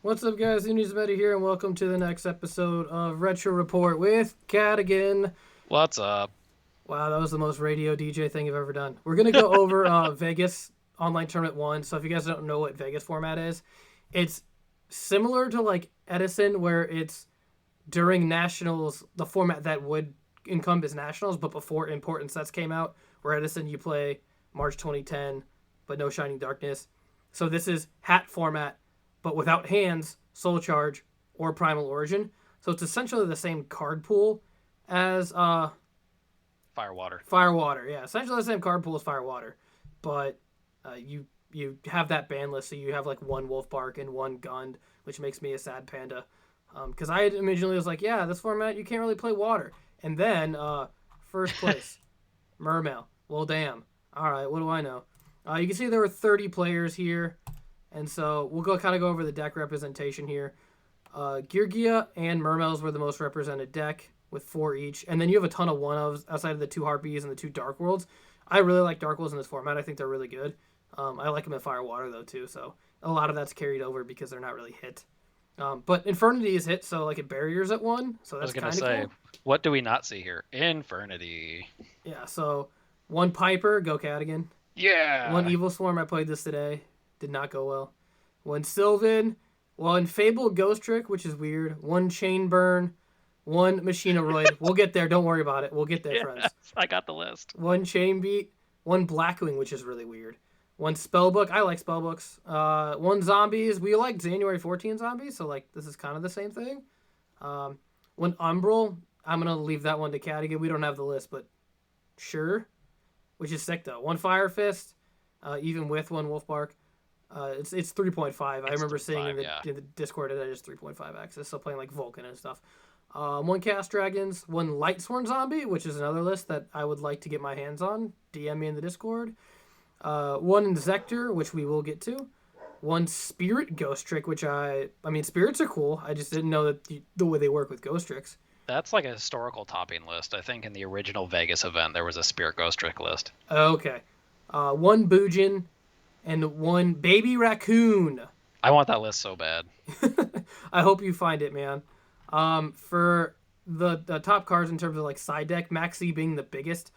What's up, guys? WhoNeedsMeta here, and welcome to the next episode of Retro Report with Cadigan. What's up? Wow, that was the most radio DJ thing I've ever done. We're gonna go over Vegas Online Tournament 1. So if you guys don't know what Vegas format is, it's similar to like Edison, where it's during Nationals, the format that would encompass Nationals, but before important sets came out. Where Edison, you play March 2010, but no Shining Darkness. So this is hat format, but without hands, Soul Charge, or Primal Origin. So it's essentially the same card pool as Firewater. Firewater. Yeah, essentially the same card pool as Firewater, but you have that ban list, so you have like one Wolfbark and one Gund, which makes me a sad panda. Because I originally was like, yeah, this format you can't really play water, and then first place, Mermail. Well, damn. All right, what do I know? You can see there were 30 players here. And so we'll go over the deck representation here. Geargia and Mermails were the most represented deck with 4 each. And then you have a ton of one-ofs outside of the 2 Harpies and the 2 Dark Worlds. I really like Dark Worlds in this format. I think they're really good. I like them in Firewater, though, too. So a lot of that's carried over because they're not really hit. But Infernity is hit, so like it barriers at 1. So that's kind of cool. What do we not see here? Infernity. Yeah, so 1 Piper, go Cadigan. Yeah. 1 Evil Swarm, I played this today. Did not go well. 1 Sylvan, 1 Fable Ghost Trick, which is weird. 1 Chain Burn, 1 Machina Roid. We'll get there. Don't worry about it. We'll get there, friends. I got the list. 1 Chain Beat, 1 Blackwing, which is really weird. 1 Spellbook. I like Spellbooks. 1 Zombies. We like January 14 Zombies, so like this is kind of the same thing. 1 Umbral. I'm going to leave that one to Cadigan. We don't have the list, but sure. Which is sick, though. 1 Fire Fist, even with 1 Wolfbark. It's 3.5. I remember seeing in the Discord that it's 3.5 access, so playing like Vulcan and stuff. 1 Cast Dragons, 1 Lightsworn Zombie, which is another list that I would like to get my hands on. DM me in the Discord. 1 Inzektor, which we will get to. 1 Spirit Ghost Trick, which I mean, spirits are cool. I just didn't know that the way they work with Ghost Tricks. That's like a historical topping list. I think in the original Vegas event, there was a Spirit Ghost Trick list. Okay. 1 Boojin, and 1 Baby Raccoon. I want that list so bad. I hope you find it, man. For the top cards in terms of like side deck, Maxi being the biggest,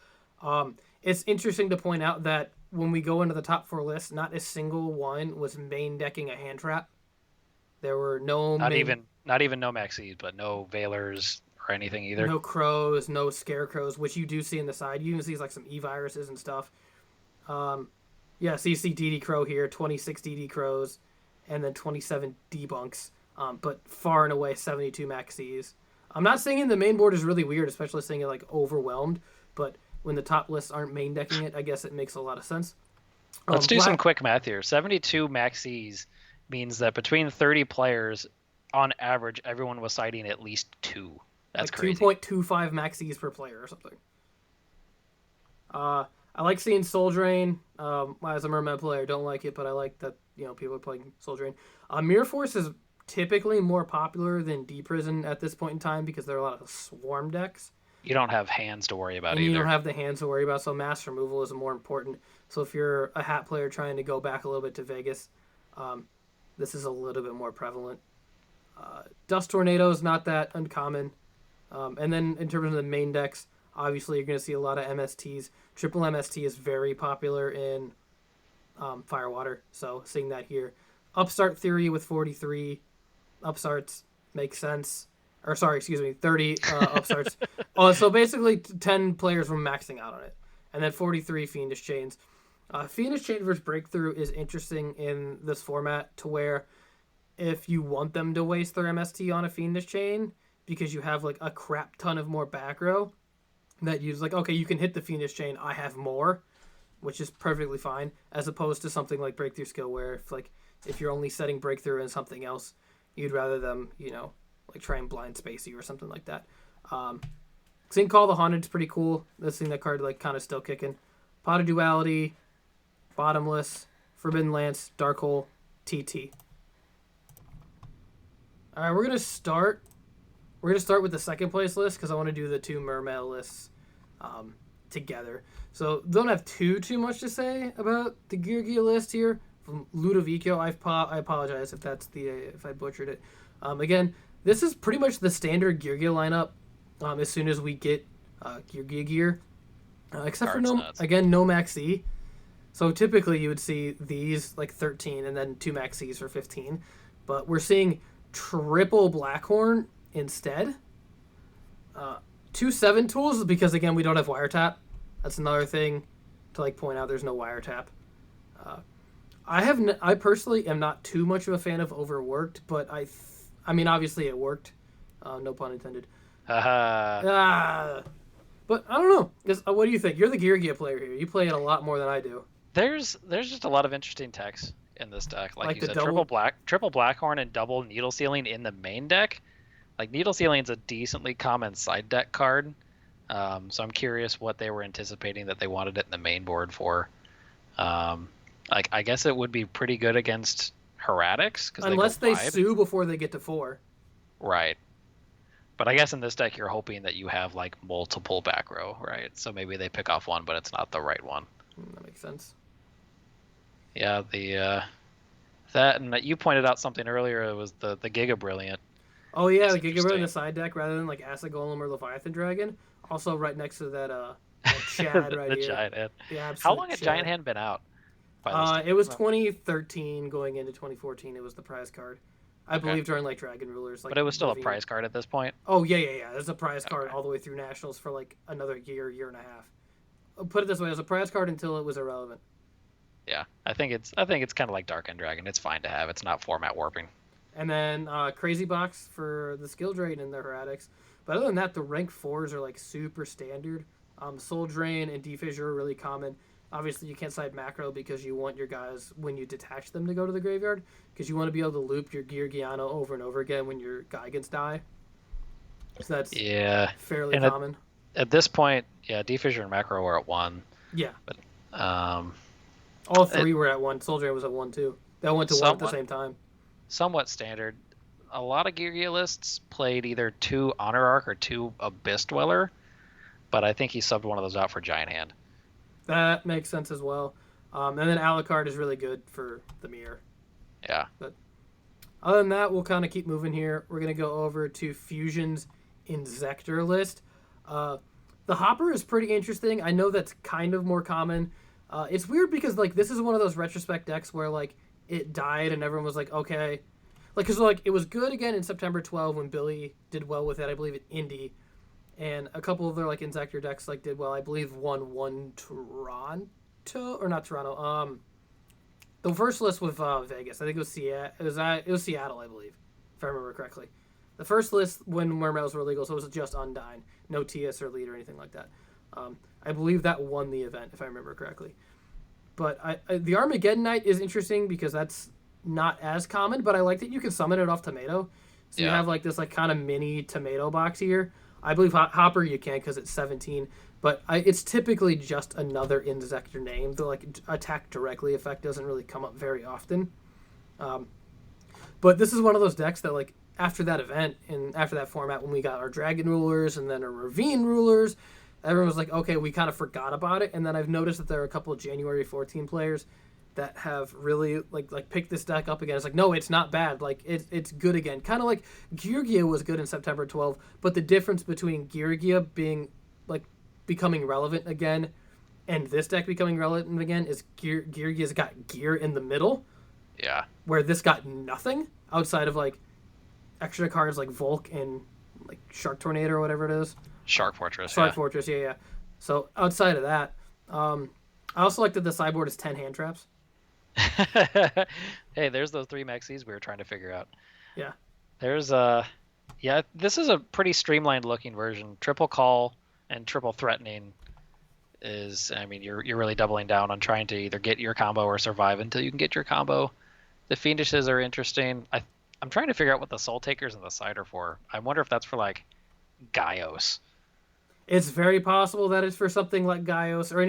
it's interesting to point out that when we go into the top 4 lists, not a single one was main decking a hand trap. There were no not even no Maxis, but no Veilers or anything either. No Crows, no Scarecrows, which you do see in the side. You can see like some E-Viruses and stuff. Yeah, so you see DD Crow here, 26 DD Crows, and then 27 Debunks, but far and away 72 Maxis. I'm not saying the main board is really weird, especially saying it like overwhelmed, but when the top lists aren't main decking it, I guess it makes a lot of sense. Let's do some quick math here. 72 Maxis means that between 30 players, on average, everyone was citing at least 2. That's like crazy. 2.25 Maxis per player or something. I like seeing Soul Drain. As a Mermail player, don't like it, but I like that people are playing Soul Drain. Mirror Force is typically more popular than Deep Prison at this point in time because there are a lot of swarm decks. You don't have hands to worry about and either. You don't have the hands to worry about, so mass removal is more important. So if you're a hat player trying to go back a little bit to Vegas, this is a little bit more prevalent. Dust Tornado is not that uncommon. And then in terms of the main decks, obviously you're going to see a lot of MSTs. Triple MST is very popular in Firewater, so seeing that here. Upstart Theory with 43 upstarts makes sense. 30 upstarts. So basically 10 players were maxing out on it. And then 43 Fiendish Chains. Fiendish Chain versus Breakthrough is interesting in this format to where if you want them to waste their MST on a Fiendish Chain because you have like a crap ton of more back row, that use like, okay, you can hit the Fiendish Chain, I have more, which is perfectly fine, as opposed to something like Breakthrough Skill, where if you're only setting Breakthrough and something else, you'd rather them, like try and blind space you or something like that. Xing Call the Haunted's pretty cool. This thing, that card like kind of still kicking. Pot of Duality, Bottomless, Forbidden Lance, Dark Hole, TT. All right, we're gonna start with the second place list because I want to do the 2 Mermail lists together. So don't have too much to say about the Geargia list here. Ludovico. I apologize if that's if I butchered it. Again, this is pretty much the standard Geargia lineup. As soon as we get Geargia gear, except for no Max E. So typically you would see these like 13 and then 2 Max E's for 15, but we're seeing triple Blackhorn instead. 2 7 tools because again we don't have wiretap. That's another thing to like point out. There's no wiretap. I personally am not too much of a fan of overworked, but I mean obviously it worked. No pun intended. But I don't know. What do you think? You're the Geargia player here. You play it a lot more than I do. There's just a lot of interesting techs in this deck. Like you said, triple Blackhorn and double Needle Sealing in the main deck. Like Needle Sealing's a decently common side deck card. So I'm curious what they were anticipating that they wanted it in the main board for. Like I guess it would be pretty good against Heretics unless they sue before they get to 4. Right. But I guess in this deck you're hoping that you have like multiple back row, right? So maybe they pick off one, but it's not the right one. That makes sense. Yeah, that and you pointed out something earlier. It was the Giga Brilliant. Oh yeah, the Giga Brilliant in the side deck rather than like Acid Golem or Leviathan Dragon. Also right next to that Chad right the here. Giant Hand. Yeah, how long had Giant Hand been out? It was 2013 going into 2014. It was the prize card. I believe during like Dragon Rulers. Like, but it was still a prize card at this point. Oh yeah. It's a prize card all the way through Nationals for like another year and a half. I'll put it this way: it was a prize card until it was irrelevant. Yeah, I think it's kind of like Dark End Dragon. It's fine to have. It's not format warping. And then Crazy Box for the skill drain and the Heretics. But other than that, the rank 4s are like super standard. Soul Drain and Defissure are really common. Obviously, you can't side macro because you want your guys, when you detach them, to go to the graveyard. Because you want to be able to loop your Geargiano over and over again when your Gigants die. So that's fairly common. At this point, Defissure and macro are at 1. Yeah. But all 3 were at 1. Soul Drain was at 1 too. They went to 1 at the same time. Somewhat standard. A lot of Geargia lists played either 2 Honor Arc or 2 Abyss Dweller, but I think he subbed one of those out for Giant Hand. That makes sense as well. And then Alucard is really good for the mirror. Yeah. But other than that, we'll kind of keep moving here. We're going to go over to Fusion's Inzektor list. The Hopper is pretty interesting. I know that's kind of more common. It's weird because like this is one of those retrospect decks where like it died and everyone was like, okay. Like, because like, it was good again in September 12 when Billy did well with it, I believe, at Indy. And a couple of their like Inzektor decks like did well. I believe won Toronto or not Toronto. The first list with Vegas. I think it was Seattle. It was Seattle, I believe, if I remember correctly. The first list when Mermails were legal, so it was just Undyne, no TS or lead or anything like that. I believe that won the event, if I remember correctly. But the Armageddon Knight is interesting because that's not as common, but I like that you can summon it off Tomato. So you have like this like kind of mini Tomato box here. I believe Hopper you can because it's 17, but it's typically just another Inzektor name. The like attack directly effect doesn't really come up very often. But this is one of those decks that like after that event and after that format when we got our Dragon Rulers and then our Ravine Rulers, everyone was like, okay, we kind of forgot about it. And then I've noticed that there are a couple of January 14 players that have really like picked this deck up again. It's like, no, it's not bad. Like it's good again. Kind of like Geargia was good in September 12, but the difference between Geargia being like becoming relevant again and this deck becoming relevant again is Geargia's got gear in the middle. Yeah. Where this got nothing outside of like extra cards like Volk and like Shark Tornado or whatever it is. Shark Fortress. Fortress, yeah. So outside of that, I also like that the sideboard is 10 hand traps. Hey, there's those 3 maxis we were trying to figure out. Yeah. There's this is a pretty streamlined looking version. Triple Call and Triple Threatening is, I mean, you're really doubling down on trying to either get your combo or survive until you can get your combo. The Fiendishes are interesting. I'm trying to figure out what the Soul Takers and the side are for. I wonder if that's for like Gaios. It's very possible that it's for something like Gaios or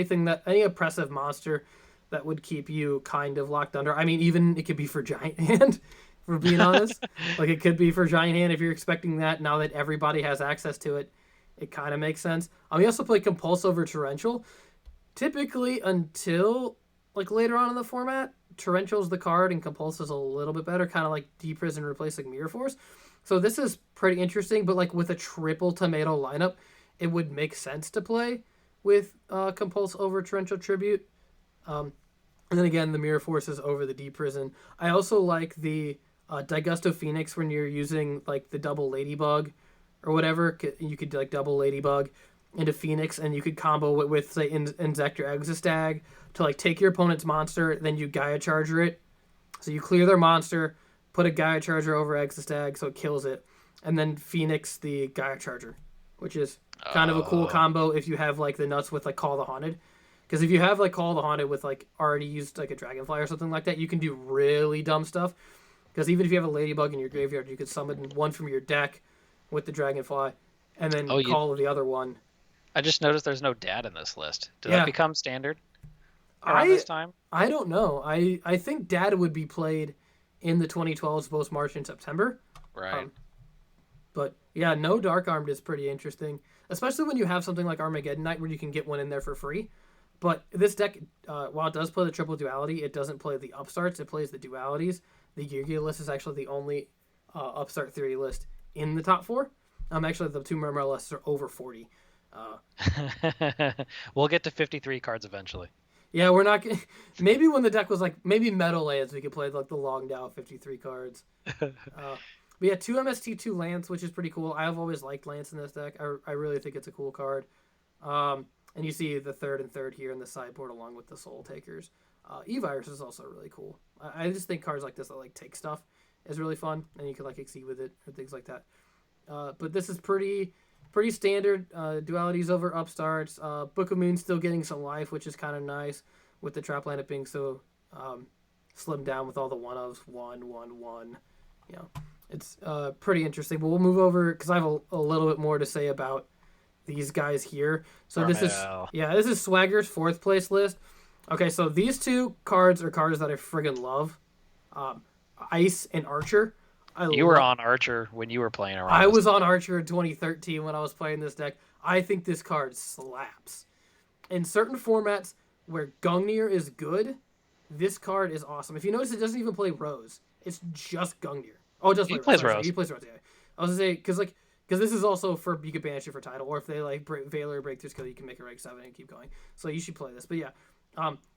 any oppressive monster that would keep you kind of locked under. I mean, even it could be for Giant Hand, for being honest. Like, it could be for Giant Hand if you're expecting that. Now that everybody has access to it, it kind of makes sense. We also play Compulse over Torrential, typically until, like, later on in the format. Torrential's the card and Compulse is a little bit better, kind of like Deep Prison replacing Mirror Force. So this is pretty interesting, but like with a triple tomato lineup, it would make sense to play with Compulse over Torrential Tribute. And then again, the Mirror Force is over the Deep Prison. I also like the Digusto Phoenix when you're using like the double Ladybug or whatever. You could like double Ladybug into Phoenix, and you could combo it with say Inzektor Exostag to like take your opponent's monster, then you Gaia Charger it. So you clear their monster, put a Gaia Charger over Exostag so it kills it, and then Phoenix the Gaia Charger, which is kind of a cool combo if you have like the nuts with like Call the Haunted. Because if you have like Call the Haunted with like already used like a Dragonfly or something like that, you can do really dumb stuff. Because even if you have a Ladybug in your graveyard, you could summon one from your deck with the Dragonfly, and then call the other one. I just noticed there's no Dad in this list. Did that become standard around this time? I don't know. I think Dad would be played in the 2012s, both March and September. Right. But yeah, no Dark Armed is pretty interesting, especially when you have something like Armageddon Knight where you can get one in there for free. But this deck, while it does play the triple duality, it doesn't play the upstarts. It plays the dualities. The Geargia list is actually the only upstart theory list in the top 4. Actually, the 2 Mermail lists are over 40. We'll get to 53 cards eventually. Yeah, we're not gonna... Maybe when the deck was like... Maybe Metal Lands, we could play like the long down 53 cards. But yeah, 2 MST2 Lance, which is pretty cool. I've always liked Lance in this deck. I really think it's a cool card. And you see the third and third here in the sideboard along with the Soul Takers. E-Virus is also really cool. I just think cards like this that like take stuff is really fun, and you can like exceed with it or things like that. But this is pretty standard. Dualities over upstarts. Book of Moon still getting some life, which is kind of nice with the trap lineup being so slimmed down with all the one-ofs, 1, 1, 1. You know, it's pretty interesting. But we'll move over because I have a little bit more to say about these guys here. So Mermail. this is Swagger's 4th place list. Okay, so these 2 cards are cards that I friggin' love. Ice and Archer. You were on Archer when you were playing around. I was on Archer in 2013 when I was playing this deck. I think this card slaps. In certain formats where Gungnir is good, this card is awesome. If you notice, it doesn't even play Rose. It's just Gungnir. Oh, it does play Rose. He plays Rose, yeah. I was going to say, because this is also for, you could banish it for title, or if they like Valor Breakthrough Skill, you can make a rank 7 and keep going. So you should play this. But yeah,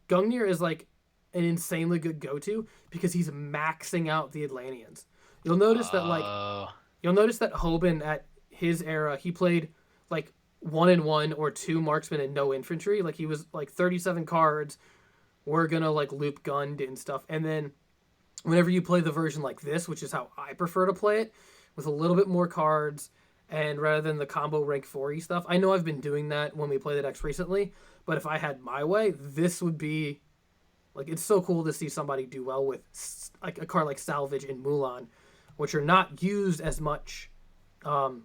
Gungnir is like an insanely good go-to because he's maxing out the Atlanteans. You'll notice that Hoban at his era, he played like 1-1 or 2 marksman and no infantry. Like he was like 37 cards. We're gonna like loop gunned and stuff. And then whenever you play the version like this, which is how I prefer to play it, with a little bit more cards and rather than the combo rank 4-y stuff. I know I've been doing that when we play the decks recently, but if I had my way, this would be like, it's so cool to see somebody do well with like a card like Salvage and Mulan, which are not used as much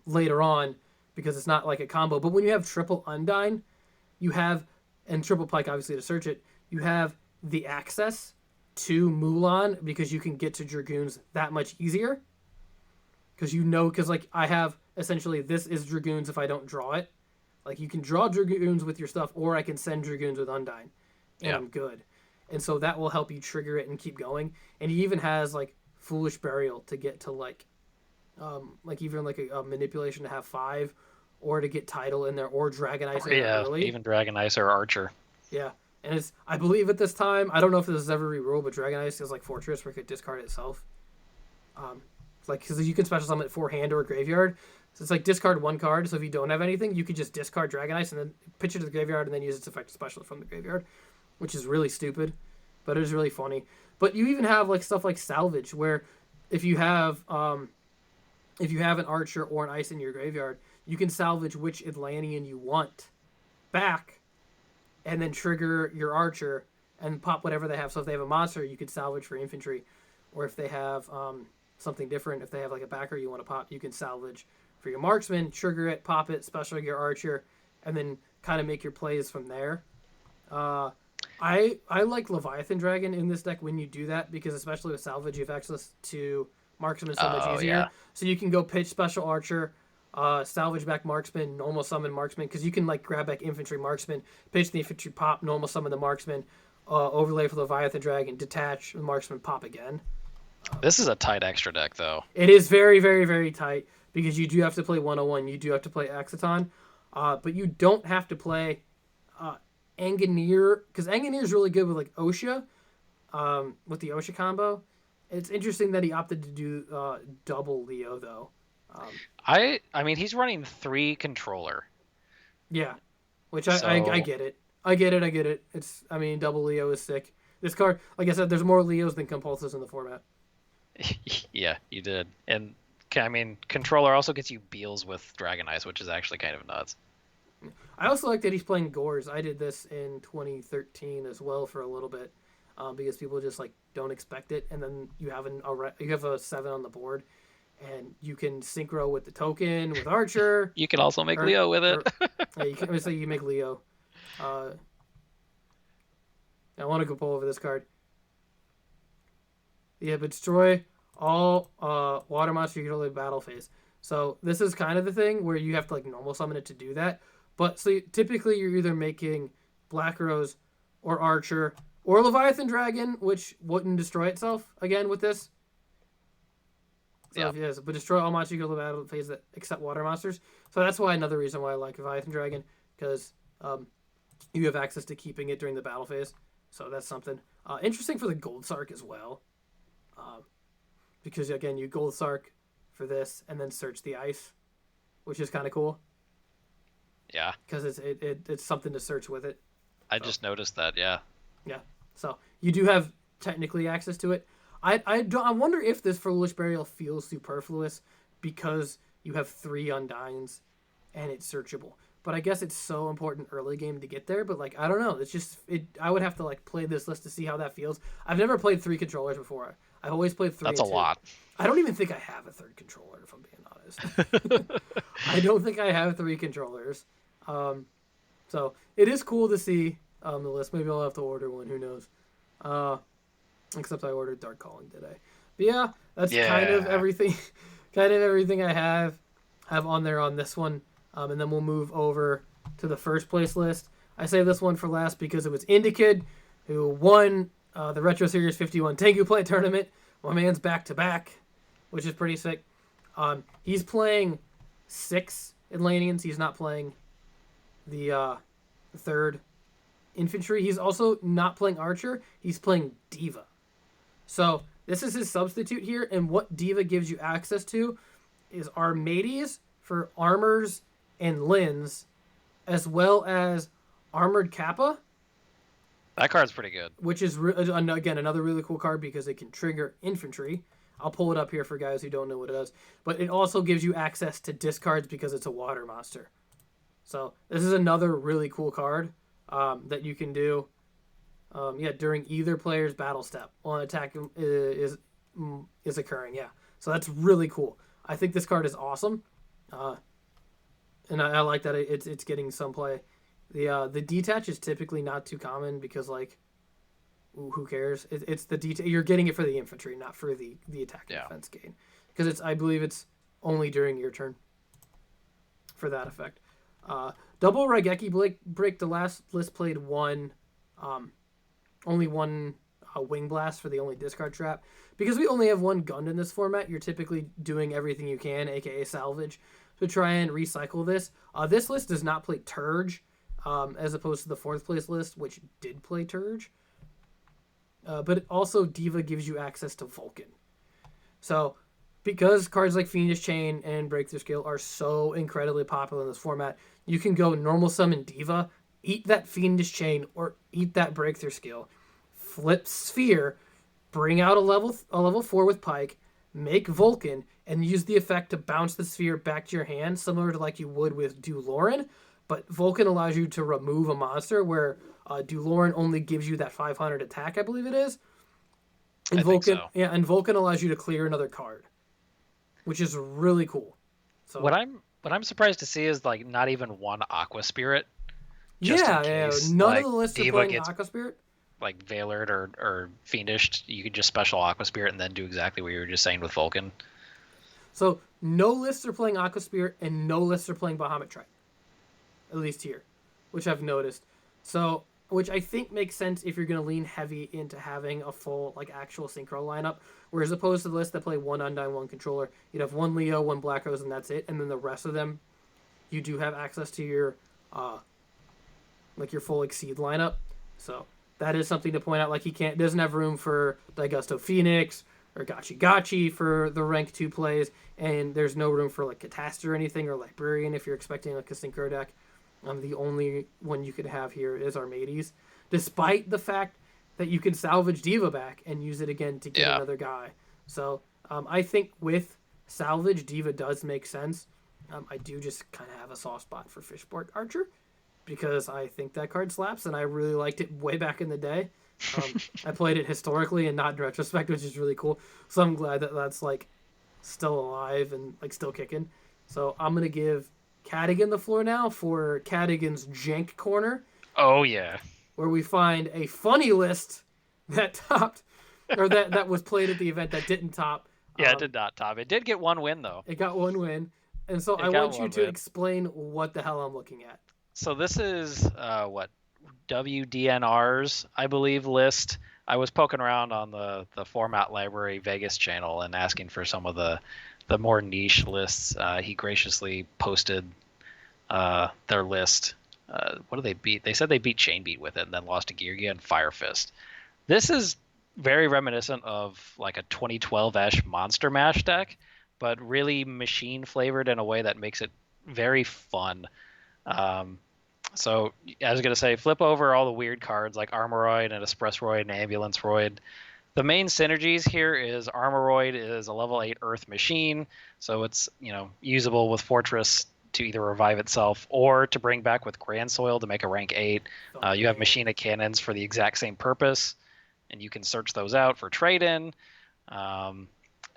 later on because it's not like a combo. But when you have triple Undyne, you have, and triple Pike obviously to search it, you have the access to Mulan because you can get to Dragoons that much easier. Because like I have essentially this is Dragoons if I don't draw it. Like you can draw Dragoons with your stuff, or I can send Dragoons with Undyne, and I'm good. And so that will help you trigger it and keep going. And he even has like Foolish Burial to get to like even like a manipulation to have 5, or to get title in there, or Dragon Ice early. Even Dragon Ice or Archer. Yeah, and it's, I believe at this time, I don't know if this is ever re-ruled, but Dragon Ice is like Fortress where it could discard itself. Like, because you can special summon it for hand or graveyard. So it's like discard 1 card, so if you don't have anything, you could just discard Dragon Ice and then pitch it to the graveyard and then use its effect special from the graveyard, which is really stupid, but it is really funny. But you even have like stuff like Salvage, where if you have an Archer or an Ice in your graveyard, you can salvage which Atlantean you want back, and then trigger your Archer and pop whatever they have. So if they have a monster, you could salvage for infantry, or if they have something different, if they have like a backer you want to pop, you can salvage for your marksman, trigger it, pop it, special your Archer, and then kind of make your plays from there. I like Leviathan Dragon in this deck when you do that, because especially with salvage, you have access to marksman so much easier. Yeah. So you can go pitch special Archer, salvage back marksman, normal summon marksman, because you can like grab back infantry marksman, pitch the infantry, pop, normal summon the marksman, overlay for Leviathan Dragon, detach, Marksman, pop again. This is a tight extra deck, though. It is very, very, very tight because you do have to play 101. You do have to play Exciton, but you don't have to play Engineer because Engineer is really good with like Osha, with the Osha combo. It's interesting that he opted to do double Leo though. I mean, he's running 3 controller. Yeah, which I get it. I get it. Double Leo is sick. This card, like I said, there's more Leos than Compulsors in the format. Yeah, you did. And I mean, controller also gets you Beals with Dragon Eyes, which is actually kind of nuts. I also like that he's playing Gores. I did this in 2013 as well for a little bit, because people just like don't expect it, and then you have a 7 on the board, and you can synchro with the token with Archer. You can also make Leo with it. You can say you make Leo. I want to go pull over this card. Yeah, but destroy all water monster you control in battle phase. So this is kind of the thing where you have to like normal summon it to do that. But so typically you're either making Black Rose or Archer or Leviathan Dragon, which wouldn't destroy itself again with this. So yes, but destroy all monsters you control in battle phase that except water monsters. So that's why another reason why I like Leviathan Dragon, because you have access to keeping it during the battle phase. So that's something interesting for the Gold Sark as well. Because again, you Gold Sark for this and then search the ice, which is kind of cool. Yeah. Because it's something to search with it. I just noticed that, yeah. Yeah. So you do have technically access to it. I wonder if this Foolish Burial feels superfluous because you have 3 Undines and it's searchable. But I guess it's so important early game to get there. But like I don't know, it's just I would have to like play this list to see how that feels. I've never played 3 controllers before. I've always played 3. That's a lot. I don't even think I have a 3rd controller, if I'm being honest. I don't think I have 3 controllers. So it is cool to see the list. Maybe I'll have to order one. Who knows? Except I ordered Dark Calling today. But yeah, that's kind of everything. Kind of everything I have on there on this one. And then we'll move over to the first place list. I say this one for last because it was Indikid who won the Retro Series 51 Tengu Play Tournament. My man's back-to-back, which is pretty sick. He's playing 6 Atlanteans. He's not playing the 3rd Infantry. He's also not playing Archer. He's playing Diva. So this is his substitute here, and what Diva gives you access to is Armades for armors and Lins, as well as Armored Kappa. That card's pretty good. Which is, again, another really cool card because it can trigger infantry. I'll pull it up here for guys who don't know what it does. But it also gives you access to discards because it's a water monster. So this is another really cool card that you can do during either player's battle step while an attack is occurring. Yeah, so that's really cool. I think this card is awesome. And I like that it's getting some play. The detach is typically not too common because like, who cares? It's the detach. You're getting it for the infantry, not for the attack and defense gain. Because I believe it's only during your turn for that effect. Double Raigeki break. The last list played only one wing blast for the only discard trap. Because we only have one gun in this format, you're typically doing everything you can, aka salvage, to try and recycle this. This list does not play Turge, as opposed to the 4th place list, which did play Turge. But also Diva gives you access to Vulcan. So, because cards like Fiendish Chain and Breakthrough Skill are so incredibly popular in this format, you can go normal summon Diva, eat that Fiendish Chain, or eat that Breakthrough Skill, flip Sphere, bring out a level 4 with Pike, make Vulcan, and use the effect to bounce the Sphere back to your hand, similar to like you would with Duloran. But Vulcan allows you to remove a monster, where Duloran only gives you that 500 attack, I believe it is. And Vulcan, so. Yeah, and Vulcan allows you to clear another card, which is really cool. So what I'm surprised to see is like not even one Aqua Spirit. None of the lists are playing Aqua Spirit. Like Veilered or Fiendish, you could just special Aqua Spirit and then do exactly what you were just saying with Vulcan. So no lists are playing Aqua Spirit and no lists are playing Bahamut Triton. At least here, which I've noticed. So which I think makes sense if you're going to lean heavy into having a full like actual synchro lineup. Whereas opposed to the list that play one Undyne, one controller, you'd have one Leo, one Black Rose, and that's it. And then the rest of them, you do have access to your like your full Exceed lineup. So that is something to point out. Like he doesn't have room for Daigusto Phoenix or Gachi Gachi for the rank 2 plays, and there's no room for like Catastrophe or anything or Librarian if you're expecting like a synchro deck. The only one you could have here is Armades, despite the fact that you can salvage Diva back and use it again to get another guy. So I think with salvage, Diva does make sense. I do just kind of have a soft spot for Fishborg Archer because I think that card slaps, and I really liked it way back in the day. I played it historically and not in retrospect, which is really cool. So I'm glad that that's like still alive and like still kicking. So I'm gonna give Cadigan the floor now for Cadigan's Jank Corner. Oh yeah, where we find a funny list that topped, or that was played at the event that didn't top. Yeah, it did not top. It did get one win though. It got one win, and so I want you to explain what the hell I'm looking at. So this is what WDNR's, I believe, list. I was poking around on the Format Library Vegas channel and asking for some of the more niche lists. He graciously posted their list. What do they beat? They said they beat Chainbeat with it and then lost to Geargia and Fire Fist. This is very reminiscent of like a 2012-ish Monster Mash deck, but really machine flavored in a way that makes it very fun. So I was going to say, flip over all the weird cards like Armoroid and Express Roid and Ambulance Roid. The main synergies here is Armoroid is a level 8 Earth machine, so it's usable with Fortress to either revive itself or to bring back with Grand Soil to make a rank 8. You have Machina Cannons for the exact same purpose, and you can search those out for trade-in.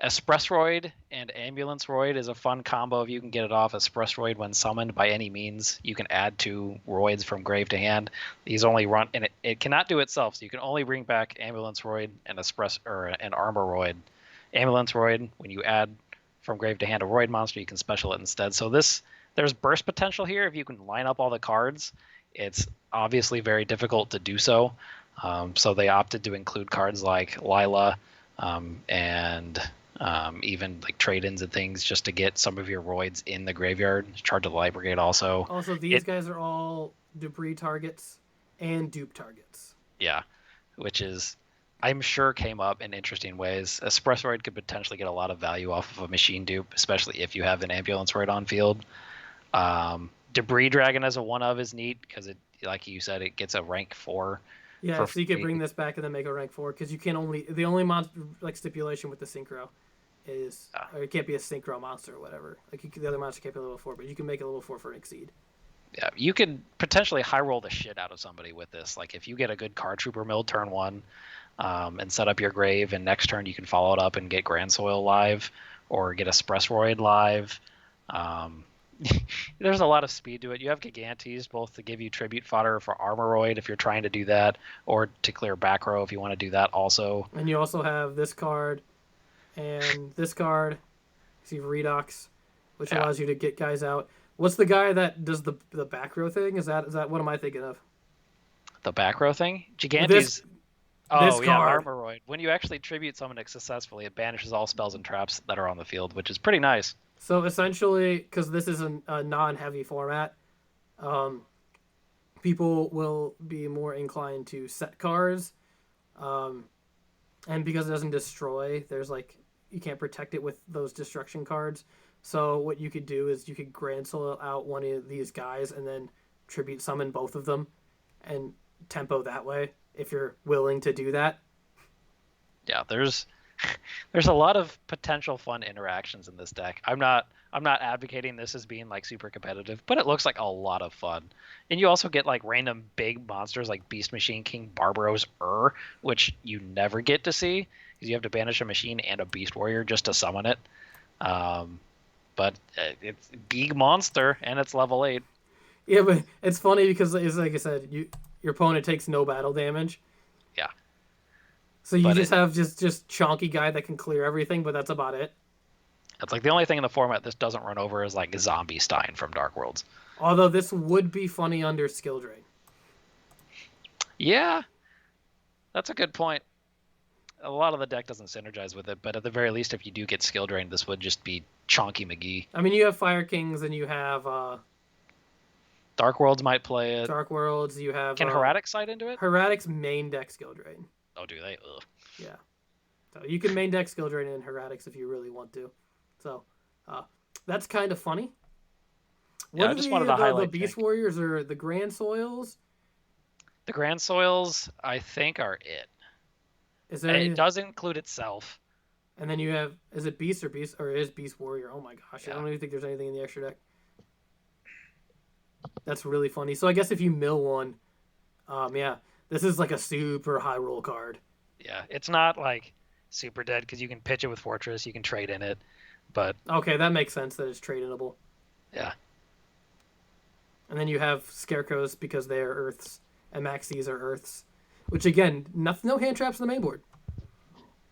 Express Roid and Ambulance Roid is a fun combo if you can get it off. Express Roid, when summoned by any means, you can add 2 Roids from grave to hand. These only run, and it cannot do itself, so you can only bring back Ambulance Roid and an Armor Roid. Ambulance Roid, when you add from grave to hand a Roid monster, you can special it instead. So there's burst potential here if you can line up all the cards. It's obviously very difficult to do so. So they opted to include cards like Lila and even like trade-ins and things just to get some of your Roids in the graveyard. Charge of the Light Brigade also. Also, these guys are all debris targets and dupe targets. Yeah, which is, I'm sure, came up in interesting ways. Express Roid could potentially get a lot of value off of a machine dupe, especially if you have an Ambulance Roid on field. Debris Dragon as a one-of is neat because it, like you said, it gets a rank 4. Yeah, so you could bring this back and then make a rank 4 because you can the only monster like stipulation with the synchro is or it can't be a synchro monster or whatever. Like the other monster can't be level 4, but you can make it level 4 for an Exceed. Yeah, you could potentially high roll the shit out of somebody with this. Like if you get a good Card Trooper mill turn 1 and set up your grave, and next turn you can follow it up and get Grand Soil live or get Express Roid live. There's a lot of speed to it. You have Gigantes both to give you tribute fodder for Armoroid if you're trying to do that, or to clear back row if you want to do that also. And you also have this card and this card. See Redox, which allows you to get guys out. What's the guy that does the back row thing? Is that what am I thinking of? The back row thing? Gigantes. This card. Armoroid. When you actually tribute summon it successfully, it banishes all spells and traps that are on the field, which is pretty nice. So essentially, because this is a non-heavy format, people will be more inclined to set cards, and because it doesn't destroy, there's like you can't protect it with those destruction cards. So what you could do is you could Grand Soil out one of these guys and then tribute summon both of them, and tempo that way if you're willing to do that. Yeah, there's a lot of potential fun interactions in this deck. I'm not advocating this as being like super competitive, but it looks like a lot of fun. And you also get like random big monsters like Beast Machine King Barbaros which you never get to see because you have to banish a machine and a Beast Warrior just to summon it. But it's big monster and it's level 8. Yeah, but it's funny because it's like I said, your opponent takes no battle damage. Yeah. So you have just chonky guy that can clear everything, but that's about it. It's like the only thing in the format this doesn't run over is like Zombie Stein from Dark Worlds. Although this would be funny under skill drain. Yeah, that's a good point. A lot of the deck doesn't synergize with it, but at the very least, if you do get skill drained, this would just be Chonky McGee. I mean, you have Fire Kings and you have Dark Worlds might play it. Dark Worlds. You have Can Herratic side into it? Herratic's main deck skill drain. Oh, do they? Ugh. Yeah. So you can main deck skill drain in Herratics if you really want to. So that's kind of funny. What I just wanted to highlight the Beast Warriors or the Grand Soils? The Grand Soils, I think, are it. Is there? It does include itself. And then you have, is it Beast or is Beast Warrior? Oh my gosh, yeah. I don't even think there's anything in the extra deck. That's really funny. So I guess if you mill one, yeah, this is like a super high roll card. Yeah, it's not like super dead because you can pitch it with Fortress, you can trade in it, but okay, that makes sense that it's tradeable. Yeah. And then you have Scarecrows because they are Earths, and Maxis are Earths, which again, no hand traps on the main board.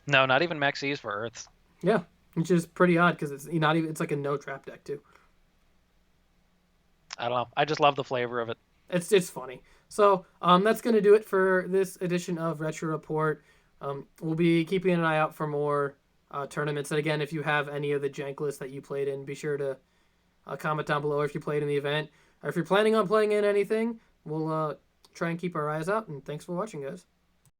No, not even Maxis for Earths. Yeah, which is pretty odd because it's not even. It's like a no trap deck too. I don't know. I just love the flavor of it. It's funny. So that's gonna do it for this edition of Retro Report. We'll be keeping an eye out for more tournaments. And again, if you have any of the Jank lists that you played in, be sure to comment down below if you played in the event. Or if you're planning on playing in anything, we'll try and keep our eyes out. And thanks for watching, guys.